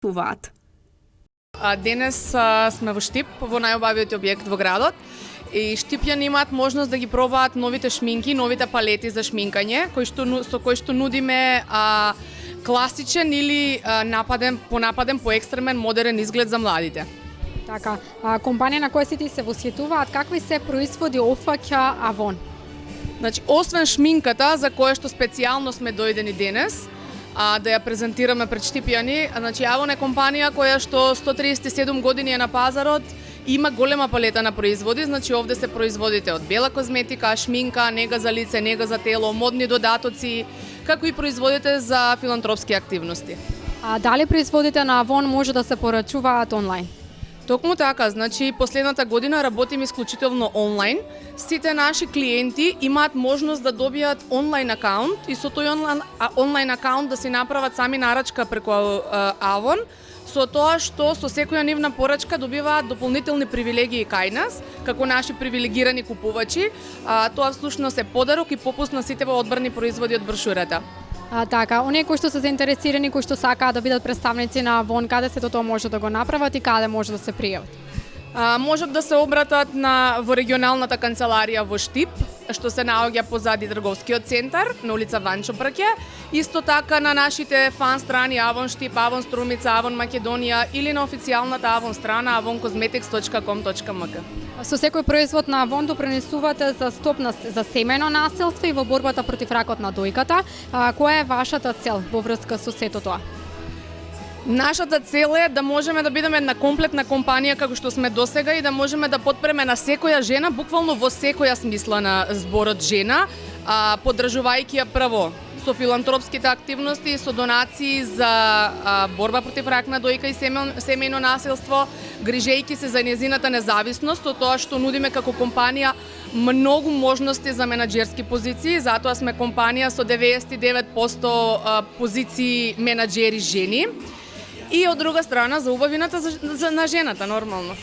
пуваат? Денес сме во Штип, во најубавиот објект во градот. И штипјани имаат можност да ги пробаат новите шминки, новите палети за шминкање, со кои што нудиме класичен или понападен, поекстремен, модерен изглед за младите. Така, компанија на која сите се восхитуваат, какви се производи опфаќа Авон? Значи, освен шминката, за која што специјално сме дојдени денес, да ја презентираме пред штипјани, значи Авон е компанија која што 137 години е на пазарот, има голема палета на производи, значи овде се производите од бела козметика, шминка, нега за лице, нега за тело, модни додатоци, како и производите за филантропски активности. Дали производите на Авон може да се порачуваат онлайн? Токму така, значи последната година работиме исклучително онлайн. Сите наши клиенти имаат можност да добијат онлайн акаунт и со тој онлайн акаунт да си направат сами нарачка преку Авон, со тоа што со секоја нивна порачка добиваат дополнителни привилегии кај нас, како наши привилегирани купувачи. Тоа всушност е подарок и попуст на сите одбрани производи од брошурата. Така, оние кои што се заинтересирани, кои што сакаат да бидат представници на Авон, каде се тоа може да го направат и каде може да се пријават? Можат да се обратат во регионалната канцеларија во Штип, што се наоѓа позади трговскиот центар на улица Ванчо Прке. Исто така на нашите фан страни Авон Штип, Авон Струмица, Авон Македонија или на официјалната Авон страна avoncosmetics.com.mk. Со секој производ на Авон допринесувате за за семејно насилство и во борбата против ракот на дојката. Која е вашата цел во врска со сето тоа? Нашата цел е да можеме да бидеме една комплетна компанија како што сме досега и да можеме да потпреме на секоја жена, буквално во секоја смисла на зборот жена, поддржувајќи ја прво со филантропските активности, со донации за борба против рак на дојка и семејно насилство, грижејќи се за нејзината независност, со тоа што нудиме како компанија многу можности за менаџерски позиции, затоа сме компанија со 99% позиции менаџери жени. И од друга страна за убавината на жената, нормално.